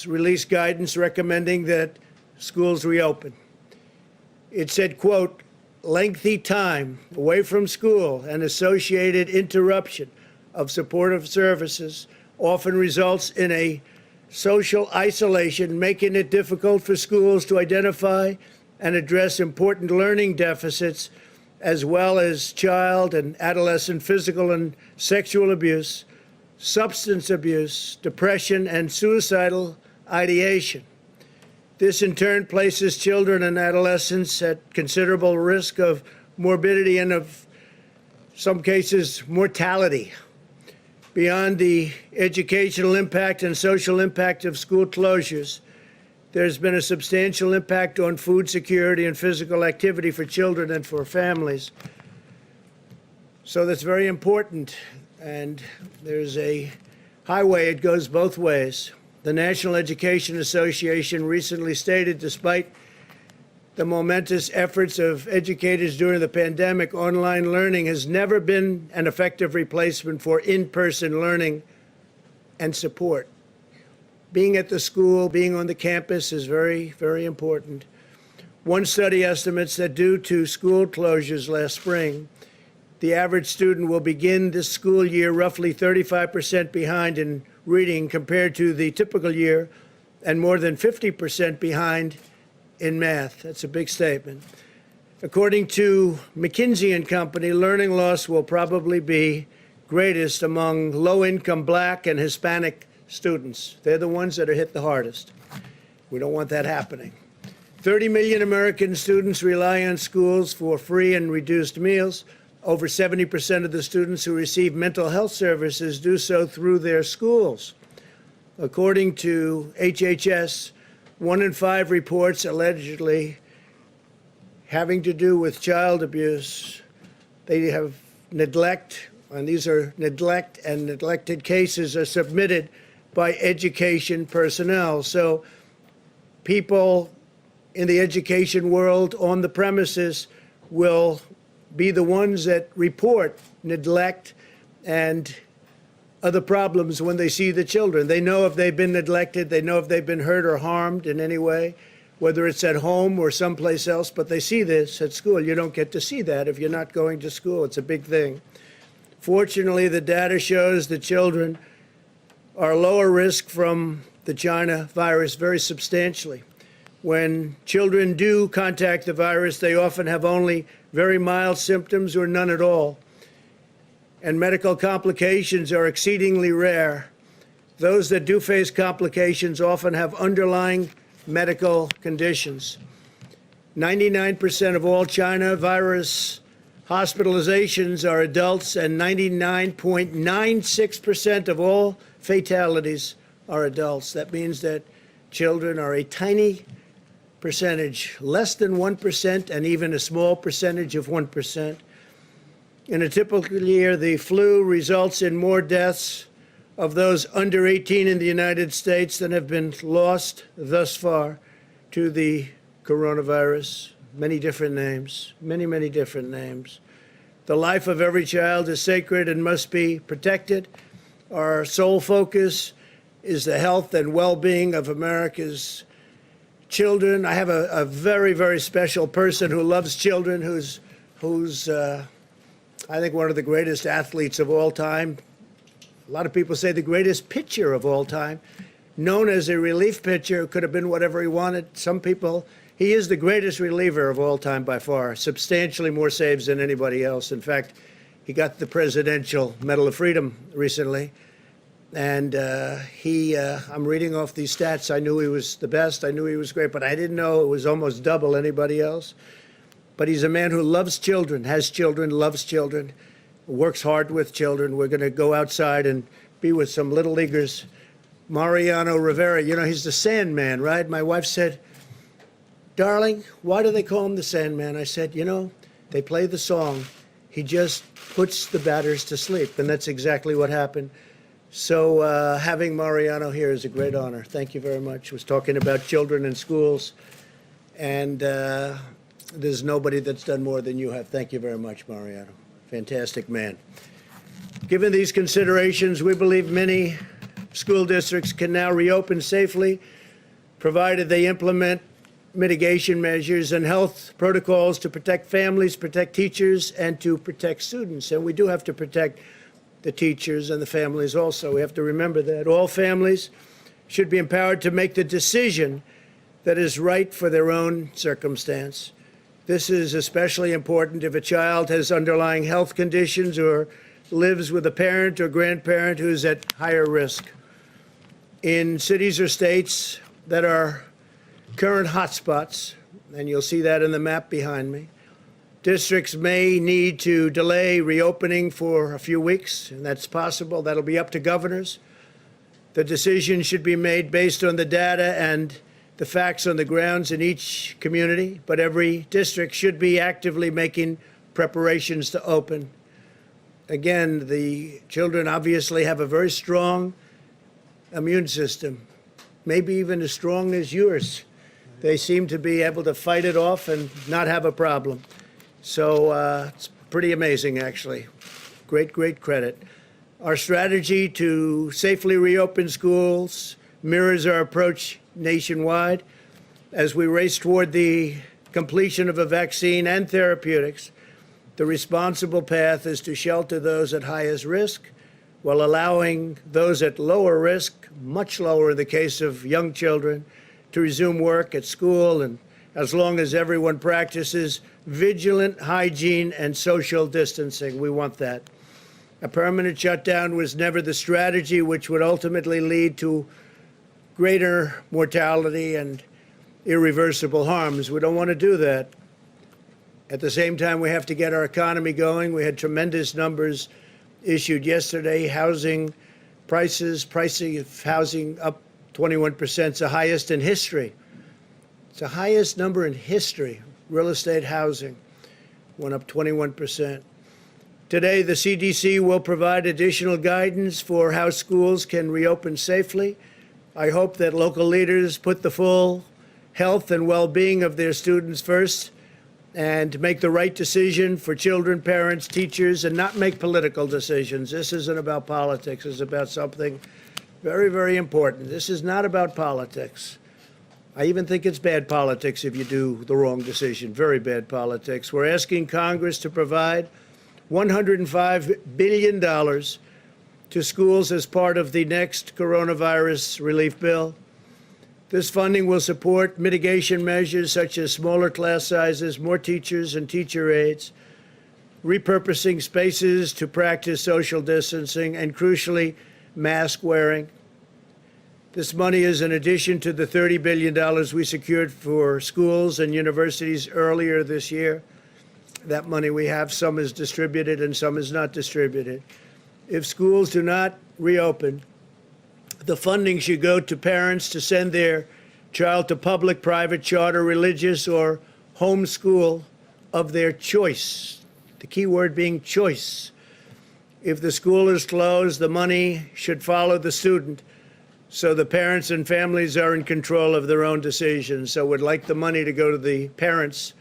released guidance recommending that schools reopen. It said, quote, lengthy time away from school and associated interruption of supportive services often results in a social isolation, making it difficult for schools to identify and address important learning deficits, as well as child and adolescent physical and sexual abuse, substance abuse, depression, and suicidal ideation. This in turn places children and adolescents at considerable risk of morbidity and, of some cases, mortality. Beyond the educational impact and social impact of school closures, there's been a substantial impact on food security and physical activity for children and for families. So that's very important, and there's a highway, it goes both ways. The National Education Association recently stated, despite the momentous efforts of educators during the pandemic, online learning has never been an effective replacement for in-person learning and support. Being at the school, being on the campus is very, very important. One study estimates that due to school closures last spring, the average student will begin this school year roughly 35% behind in reading compared to the typical year, and more than 50% behind in math. That's a big statement. According to McKinsey & Company, learning loss will probably be greatest among low-income Black and Hispanic students. They're the ones that are hit the hardest. We don't want that happening. 30 million American students rely on schools for free and reduced meals. Over 70% of the students who receive mental health services do so through their schools. According to HHS, 1 in 5 reports allegedly having to do with child abuse. They have neglect, and these are neglect and neglected cases are submitted by education personnel. So people in the education world on the premises will be the ones that report neglect and other problems when they see the children. They know if they've been neglected, they know if they've been hurt or harmed in any way, whether it's at home or someplace else, but they see this at school. You don't get to see that if you're not going to school. It's a big thing. Fortunately, the data shows that children are lower risk from the China virus very substantially. When children do contact the virus, they often have only very mild symptoms or none at all. And medical complications are exceedingly rare. Those that do face complications often have underlying medical conditions. 99% of all China virus hospitalizations are adults, and 99.96% of all fatalities are adults. That means that children are a tiny percentage, less than 1%, and even a small percentage of 1%. In a typical year, the flu results in more deaths of those under 18 in the United States than have been lost thus far to the coronavirus. Many different names, many, many different names. The life of every child is sacred and must be protected. Our sole focus is the health and well-being of America's children. I have a very, very special person who loves children, who's I think one of the greatest athletes of all time. A lot of people say the greatest pitcher of all time, known as a relief pitcher, could have been whatever he wanted. Some people, he is the greatest reliever of all time by far, substantially more saves than anybody else. In fact, he got the Presidential Medal of Freedom recently. And I'm reading off these stats. I knew he was the best. I knew he was great, but I didn't know it was almost double anybody else. But he's a man who loves children, has children, loves children, works hard with children. We're going to go outside and be with some little leaguers. Mariano Rivera, you know, he's the Sandman, right? My wife said, darling, why do they call him the Sandman? I said, you know, they play the song. He just puts the batters to sleep, and that's exactly what happened. So having Mariano here is a great honor. Thank you very much. I was talking about children in schools, and there's nobody that's done more than you have. Thank you very much, Mariano. Fantastic man. Given these considerations, we believe many school districts can now reopen safely, provided they implement mitigation measures and health protocols to protect families, protect teachers, and to protect students. And we do have to protect the teachers and the families also. We have to remember that all families should be empowered to make the decision that is right for their own circumstance. This is especially important if a child has underlying health conditions or lives with a parent or grandparent who's at higher risk. In cities or states that are current hotspots, and you'll see that in the map behind me, districts may need to delay reopening for a few weeks, and that's possible. That'll be up to governors. The decision should be made based on the data and the facts on the grounds in each community, but every district should be actively making preparations to open. Again, the children obviously have a very strong immune system, maybe even as strong as yours. They seem to be able to fight it off and not have a problem. So it's pretty amazing, actually. Great, great credit. Our strategy to safely reopen schools mirrors our approach nationwide as we race toward the completion of a vaccine and therapeutics. The responsible path is to shelter those at highest risk while allowing those at lower risk, much lower in the case of young children, to resume work at school, and as long as everyone practices vigilant hygiene and social distancing. We want that. A permanent shutdown was never the strategy, which would ultimately lead to greater mortality and irreversible harms. We don't want to do that. At the same time, we have to get our economy going. We had tremendous numbers issued yesterday. Housing prices, pricing of housing up 21%. It's the highest in history. It's the highest number in history. Real estate housing went up 21%. Today, the CDC will provide additional guidance for how schools can reopen safely. I hope that local leaders put the full health and well-being of their students first and make the right decision for children, parents, teachers, and not make political decisions. This isn't about politics. It's about something very, very important. This is not about politics. I even think it's bad politics if you do the wrong decision. Very bad politics. We're asking Congress to provide $105 billion to schools as part of the next coronavirus relief bill. This funding will support mitigation measures such as smaller class sizes, more teachers and teacher aides, repurposing spaces to practice social distancing, and crucially, mask wearing. This money is in addition to the $30 billion we secured for schools and universities earlier this year. That money we have, some is distributed and some is not distributed. If schools do not reopen, the funding should go to parents to send their child to public, private, charter, religious, or home school of their choice. The key word being choice. If the school is closed, the money should follow the student, so the parents and families are in control of their own decisions. So we'd like the money to go to the parents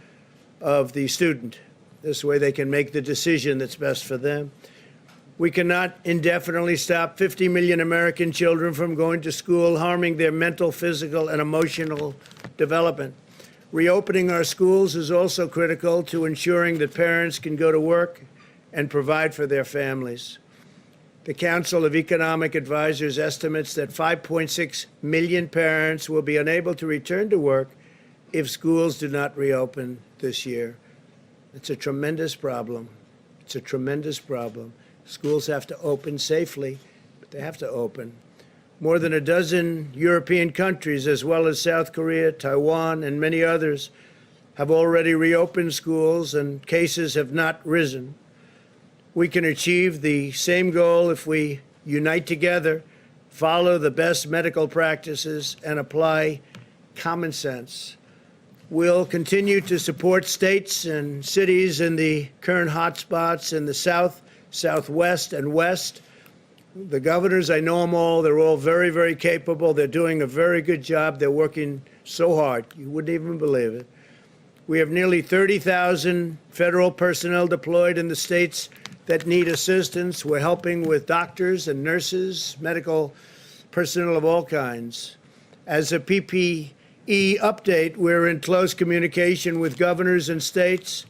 of the student. This way they can make the decision that's best for them. We cannot indefinitely stop 50 million American children from going to school, harming their mental, physical, and emotional development. Reopening our schools is also critical to ensuring that parents can go to work and provide for their families. The Council of Economic Advisors estimates that 5.6 million parents will be unable to return to work if schools do not reopen this year. It's a tremendous problem. It's a tremendous problem. Schools have to open safely, but they have to open. More than a dozen European countries, as well as South Korea, Taiwan, and many others, have already reopened schools, and cases have not risen. We can achieve the same goal if we unite together, follow the best medical practices, and apply common sense. We'll continue to support states and cities in the current hotspots in the South, Southwest, and West. The governors, I know them all. They're all very, very capable. They're doing a very good job. They're working so hard. You wouldn't even believe it. We have nearly 30,000 federal personnel deployed in the states that need assistance. We're helping with doctors and nurses, medical personnel of all kinds. As a PPE update, we're in close communication with governors and states.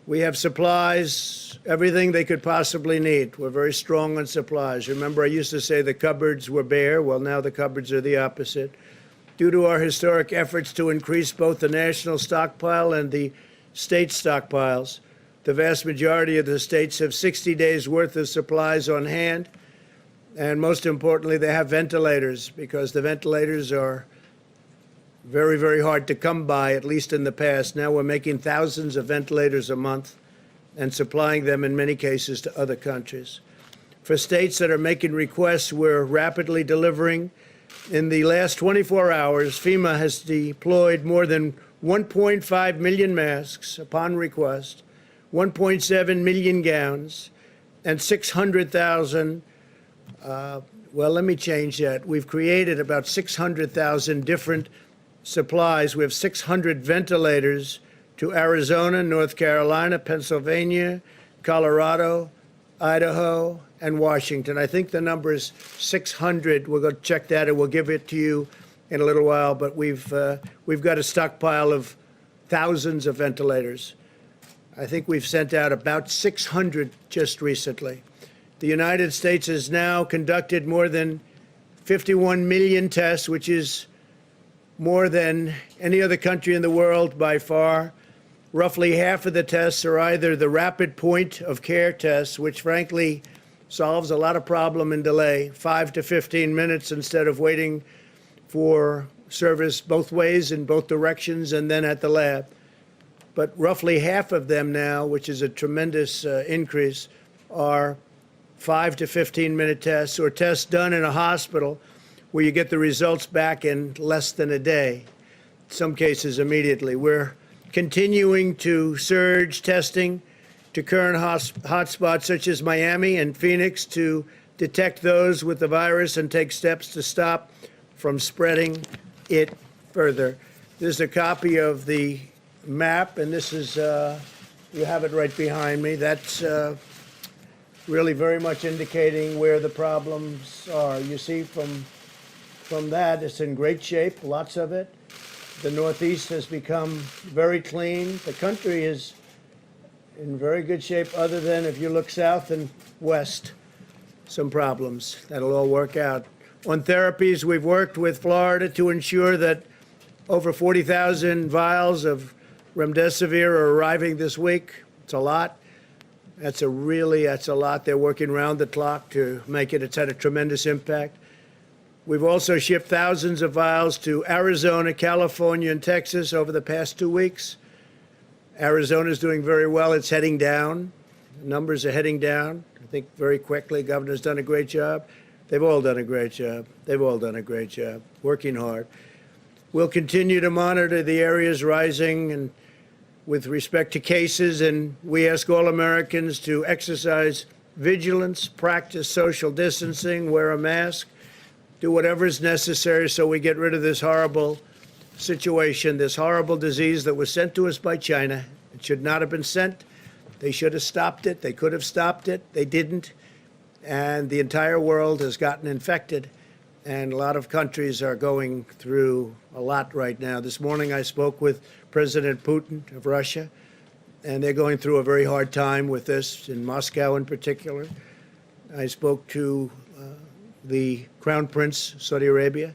We have supplies, everything they could possibly need. We're very strong on supplies. Remember, I used to say the cupboards were bare. Well, now the cupboards are the opposite. Due to our historic efforts to increase both the national stockpile and the state stockpiles, the vast majority of the states have 60 days' worth of supplies on hand. And most importantly, they have ventilators, because the ventilators are very, very hard to come by, at least in the past. Now we're making thousands of ventilators a month and supplying them in many cases to other countries. For states that are making requests, we're rapidly delivering. In the last 24 hours, FEMA has deployed more than 1.5 million masks upon request, 1.7 million gowns, and 600,000, well, let me change that. We've created about 600,000 different supplies. We have 600 ventilators to Arizona, North Carolina, Pennsylvania, Colorado, Idaho, and Washington. I think the number is 600. We'll go check that, and we'll give it to you in a little while. But we've got a stockpile of thousands of ventilators. I think we've sent out about 600 just recently. The United States has now conducted more than 51 million tests, which is more than any other country in the world by far. Roughly half of the tests are either the rapid point of care tests, which frankly solves a lot of problem and delay, 5 to 15 minutes instead of waiting for service both ways in both directions and then at the lab. But roughly half of them now, which is a tremendous increase, are 5 to 15-minute tests, or tests done in a hospital where you get the results back in less than a day, in some cases immediately. We're continuing to surge testing to current hotspots such as Miami and Phoenix to detect those with the virus and take steps to stop from spreading it further. This is a copy of the map, and this is, you have it right behind me. That's really very much indicating where the problems are. You see from that, it's in great shape, lots of it. The Northeast has become very clean. The country is in very good shape, other than if you look south and west, some problems. That'll all work out. On therapies, we've worked with Florida to ensure that over 40,000 vials of remdesivir are arriving this week. It's a lot. That's a lot. They're working round the clock to make it. It's had a tremendous impact. We've also shipped thousands of vials to Arizona, California, and Texas over the past 2 weeks. Arizona's doing very well. It's heading down. The numbers are heading down, I think, very quickly. Governor's done a great job. They've all done a great job. They've all done a great job, working hard. We'll continue to monitor the areas rising and with respect to cases, and we ask all Americans to exercise vigilance, practice social distancing, wear a mask, do whatever is necessary so we get rid of this horrible situation, this horrible disease that was sent to us by China. It should not have been sent. They should have stopped it. They could have stopped it. They didn't. And the entire world has gotten infected. And a lot of countries are going through a lot right now. This morning I spoke with President Putin of Russia, and they're going through a very hard time with this, in Moscow in particular. I spoke to the Crown Prince, Saudi Arabia.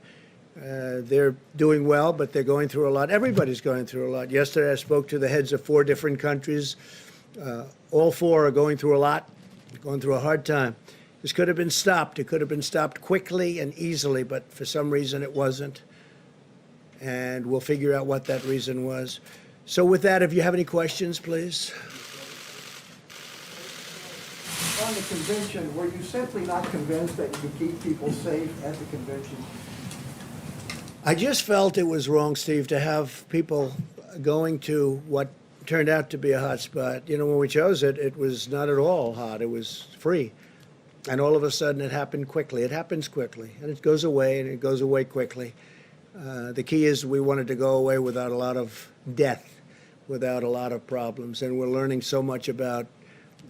They're doing well, but they're going through a lot. Everybody's going through a lot. Yesterday I spoke to the heads of 4 different countries. All 4 are going through a lot, going through a hard time. This could have been stopped. It could have been stopped quickly and easily, but for some reason it wasn't. And we'll figure out what that reason was. So with that, if you have any questions, please. On the convention, were you simply not convinced that you could keep people safe at the convention? I just felt it was wrong, Steve, to have people going to what turned out to be a hot spot. You know, when we chose it, it was not at all hot. It was free. And all of a sudden, it happened quickly. It happens quickly, and it goes away, and it goes away quickly. The key is we wanted to go away without a lot of death, without a lot of problems. And we're learning so much about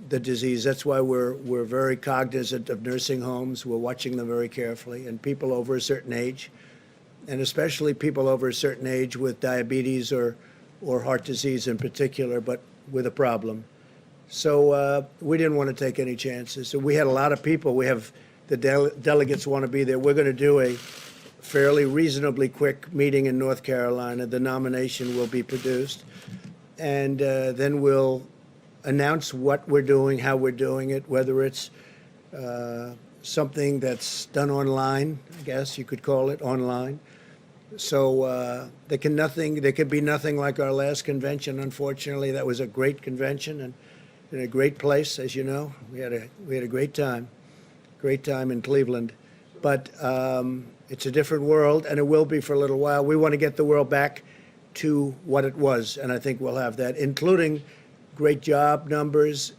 the disease. That's why we're very cognizant of nursing homes. We're watching them very carefully, and people over a certain age, and especially people over a certain age with diabetes or heart disease in particular, but with a problem. So we didn't want to take any chances. So we had a lot of people. We have the delegates want to be there. We're going to do a fairly reasonably quick meeting in North Carolina. The nomination will be produced, and then we'll announce what we're doing, how we're doing it, whether it's something that's done online, I guess you could call it online. So there can be nothing like our last convention. Unfortunately, that was a great convention and in a great place, as you know. We had a great time in Cleveland. But it's a different world, and it will be for a little while. We want to get the world back to what it was, and I think we'll have that, including great job numbers,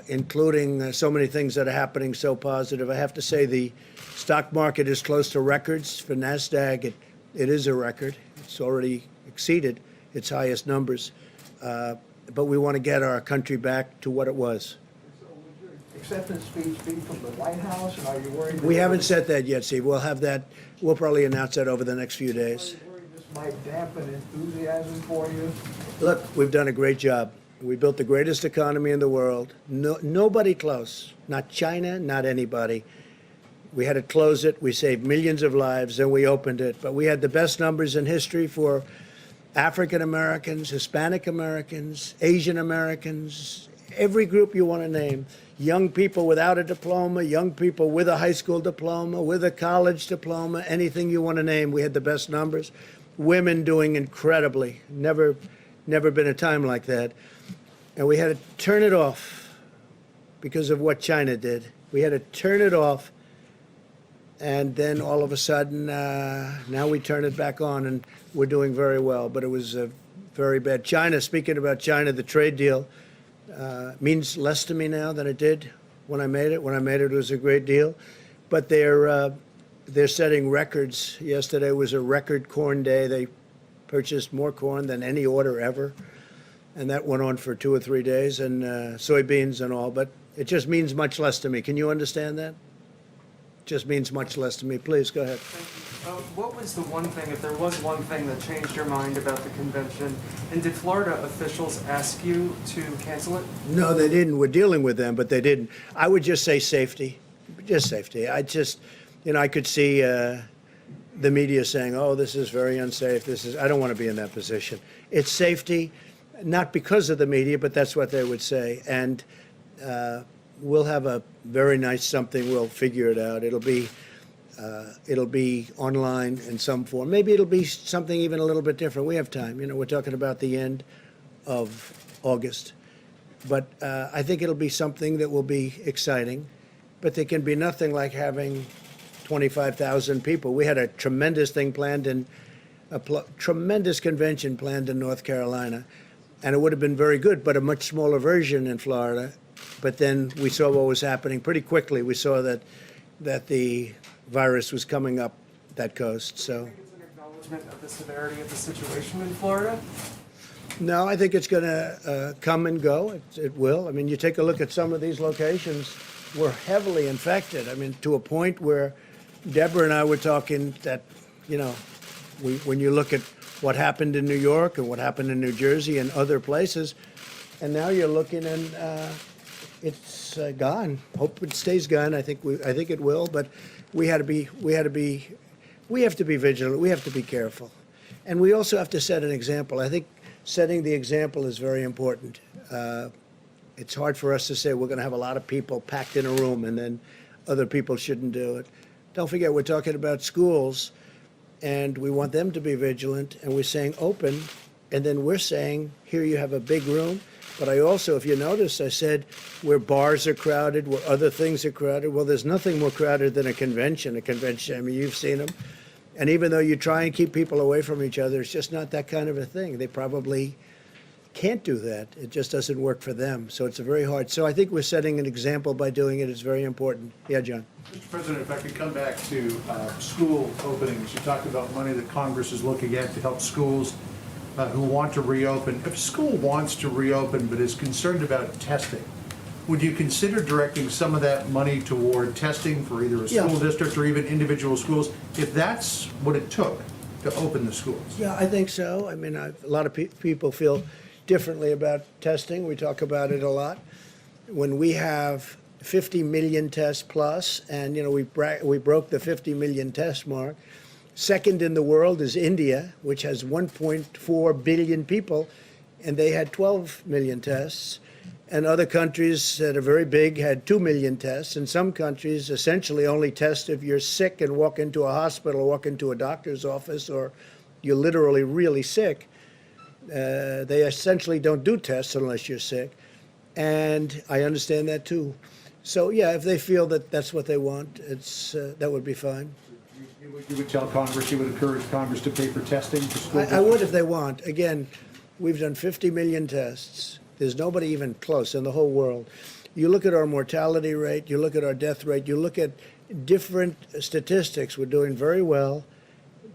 including so many things that are happening so positive. I have to say the stock market is close to records. For NASDAQ, it is a record. It's already exceeded its highest numbers. But we want to get our country back to what it was. So would your acceptance speech be from the White House, and are you worried? We haven't said that yet, Steve. We'll have that. We'll probably announce that over the next few days. Are you worried this might dampen enthusiasm for you? Look, we've done a great job. We built the greatest economy in the world. Nobody close. Not China, not anybody. We had to close it. We saved millions of lives, and we opened it. But we had the best numbers in history for African Americans, Hispanic Americans, Asian Americans, every group you want to name. Young people without a diploma, young people with a high school diploma, with a college diploma, anything you want to name. We had the best numbers. Women doing incredibly. Never been a time like that. And we had to turn it off because of what China did. We had to turn it off. And then all of a sudden, now we turn it back on, and we're doing very well. But it was very bad. China, speaking about China, the trade deal means less to me now than it did when I made it. When I made it, it was a great deal. But they're setting records. Yesterday was a record corn day. They purchased more corn than any order ever. And that went on for 2 or 3 days, and soybeans and all. But it just means much less to me. Can you understand that? Just means much less to me. Please, go ahead. What was the one thing, if there was one thing that changed your mind about the convention, and did Florida officials ask you to cancel it? No, they didn't. We're dealing with them, but they didn't. I would just say safety. Just safety. I could see the media saying, oh, this is very unsafe. I don't want to be in that position. It's safety, not because of the media, but that's what they would say. And we'll have a very nice something. We'll figure it out. It'll be online in some form. Maybe it'll be something even a little bit different. We have time. We're talking about the end of August. But I think it'll be something that will be exciting. But there can be nothing like having 25,000 people. We had a tremendous thing planned tremendous convention planned in North Carolina. And it would have been very good, but a much smaller version in Florida. But then we saw what was happening pretty quickly. We saw that the virus was coming up that coast. So, Do you think it's an acknowledgement of the severity of the situation in Florida? no, I think it's going to come and go. It will. I mean, you take a look at some of these locations. We're heavily infected. I mean, to a point where Deborah and I were talking that, when you look at what happened in New York and what happened in New Jersey and other places, and now you're looking and it's gone. Hope it stays gone. I think it will. But we have to be vigilant. We have to be careful, and we also have to set an example. I think setting the example is very important. It's hard for us to say we're going to have a lot of people packed in a room and then other people shouldn't do it. Don't forget, we're talking about schools, and we want them to be vigilant, and we're saying open, and then we're saying, here you have a big room. But I also, if you notice, I said where bars are crowded, where other things are crowded. Well, there's nothing more crowded than a convention. I mean, you've seen them. And even though you try and keep people away from each other, it's just not that kind of a thing. They probably can't do that. It just doesn't work for them. So it's very hard. So I think we're setting an example by doing it. It's very important. Yeah, John. Mr. President, if I could come back to school openings. You talked about money that Congress is looking at to help schools who want to reopen. If a school wants to reopen but is concerned about testing, would you consider directing some of that money toward testing for either a Yeah. school district or even individual schools, if that's what it took to open the schools? Yeah, I think so. I mean, a lot of people feel differently about testing. We talk about it a lot. When we have 50 million tests plus, and we broke the 50 million test mark. Second in the world is India, which has 1.4 billion people, and they had 12 million tests. And other countries that are very big had 2 million tests. And some countries essentially only test if you're sick and walk into a hospital, walk into a doctor's office, or you're literally really sick. They essentially don't do tests unless you're sick. And I understand that too. So, yeah, if they feel that that's what they want, that would be fine. You would tell Congress, you would encourage Congress to pay for testing for school I districts? would if they want. Again, we've done 50 million tests. There's nobody even close in the whole world. You look at our mortality rate, you look at our death rate, you look at different statistics, we're doing very well.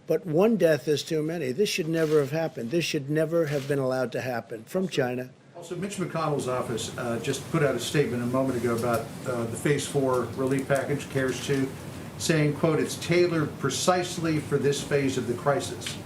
But one death is too many. This should never have happened. This should never have been allowed to happen from China. Also, Mitch McConnell's office just put out a statement a moment ago about the Phase 4 relief package, CARES 2, saying, quote, it's tailored precisely for this phase of the crisis.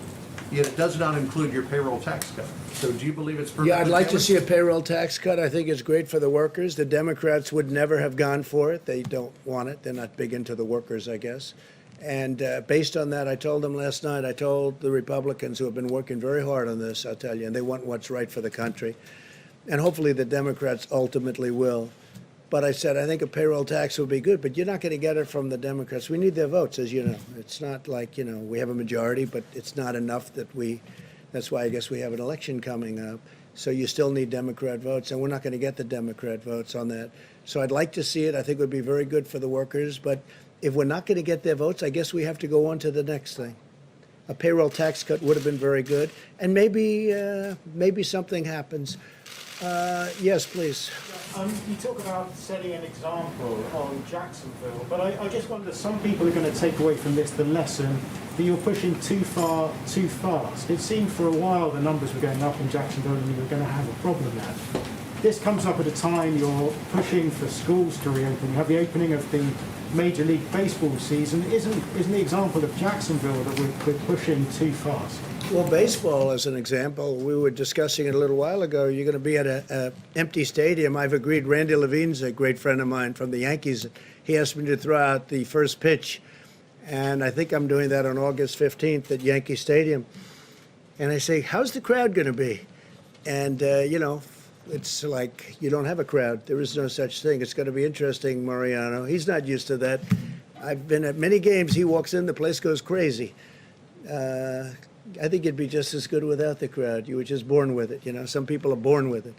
Yet it does not include your payroll tax cut. So do you believe it's perfectly Yeah, I'd like to tailored? see a payroll tax cut. I think it's great for the workers. The Democrats would never have gone for it. They don't want it. They're not big into the workers, I guess. And based on that, I told them last night, I told the Republicans who have been working very hard on this, I'll tell you, and they want what's right for the country. And hopefully the Democrats ultimately will. But I said, I think a payroll tax would be good, but you're not going to get it from the Democrats. We need their votes, as you know. It's not like, we have a majority, but it's not enough that's why I guess we have an election coming up. So you still need Democrat votes, and we're not going to get the Democrat votes on that. So I'd like to see it. I think it would be very good for the workers. But if we're not going to get their votes, I guess we have to go on to the next thing. A payroll tax cut would have been very good. And maybe something happens. Yes, please. You talk about setting an example on Jacksonville, but I just wonder, some people are going to take away from this the lesson that you're pushing too far, too fast. It seemed for a while the numbers were going up in Jacksonville and you were going to have a problem there. This comes up at a time you're pushing for schools to reopen. You have the opening of the Major League Baseball season. Isn't the example of Jacksonville that we're pushing too fast? Well, baseball, as an example, we were discussing it a little while ago. You're going to be at an empty stadium. I've agreed. Randy Levine's a great friend of mine from the Yankees. He asked me to throw out the first pitch, and I think I'm doing that on August 15th at Yankee Stadium. And I say, how's the crowd going to be? And, it's like you don't have a crowd. There is no such thing. It's going to be interesting, Mariano. He's not used to that. I've been at many games. He walks in, the place goes crazy. I think it'd be just as good without the crowd. You were just born with it, Some people are born with it.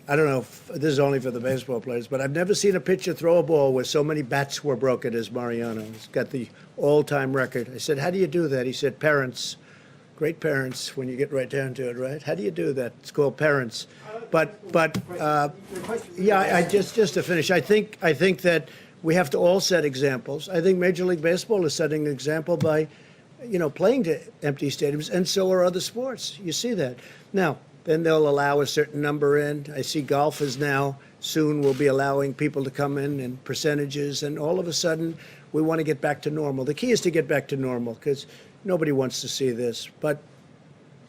I don't know if this is only for the baseball players, but I've never seen a pitcher throw a ball where so many bats were broken as Mariano. He's got the all-time record. I said, how do you do that? He said, parents. Great parents, when you get right down to it, right? How do you do that? It's called parents. Just to finish, I think that we have to all set examples. I think Major League Baseball is setting an example by playing to empty stadiums, and so are other sports. You see that. Now, then they'll allow a certain number in. I see golf is now, soon will be allowing people to come in percentages, and all of a sudden, we want to get back to normal. The key is to get back to normal, because nobody wants to see this. But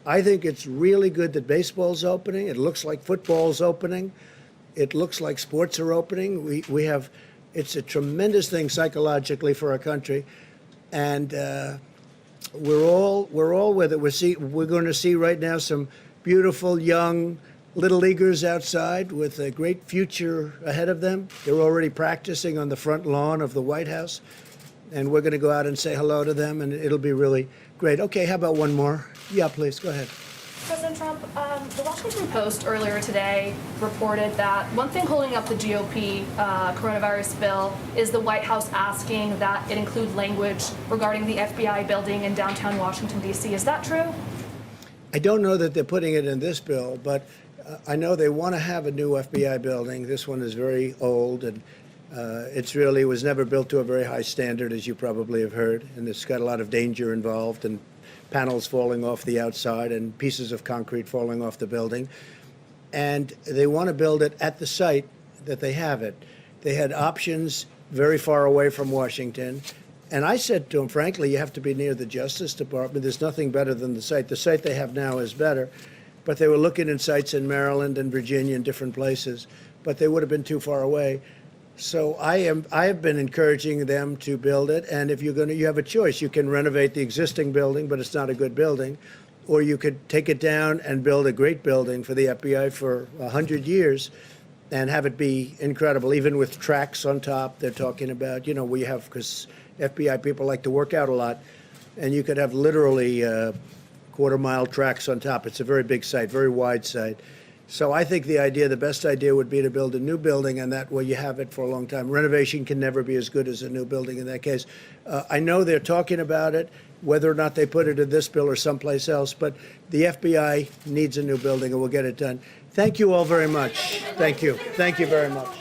I think it's really good that baseball's opening. It looks like football's opening. It looks like sports are opening. It's a tremendous thing psychologically for our country. And we're all with it. We're going to see right now some beautiful young little leaguers outside with a great future ahead of them. They're already practicing on the front lawn of the White House, and we're going to go out and say hello to them, and it'll be really great. Okay, how about one more? Yeah, please, go ahead. President Trump, the Washington Post earlier today reported that one thing holding up the GOP coronavirus bill is the White House asking that it include language regarding the FBI building in downtown Washington, D.C. Is that true? I don't know that they're putting it in this bill, but I know they want to have a new FBI building. This one is very old, and it was never built to a very high standard, as you probably have heard, and it's got a lot of danger involved, and panels falling off the outside and pieces of concrete falling off the building. and they want to build it at the site that they have it. They had options very far away from Washington. And I said to them, frankly, you have to be near the Justice Department. There's nothing better than the site. The site they have now is better. But they were looking in sites in Maryland and Virginia and different places, but they would have been too far away. So I have been encouraging them to build it. And if you have a choice. You can renovate the existing building, but it's not a good building. Or you could take it down and build a great building for the FBI for 100 years and have it be incredible, even with tracks on top. They're talking about, we have, because FBI people like to work out a lot, and you could have literally quarter-mile tracks on top. It's a very big site, very wide site. So I think the best idea would be to build a new building, and that way you have it for a long time. Renovation can never be as good as a new building in that case. I know they're talking about it, whether or not they put it in this bill or someplace else, but the FBI needs a new building, and we'll get it done. Thank you all very much. Thank you. Thank you very much.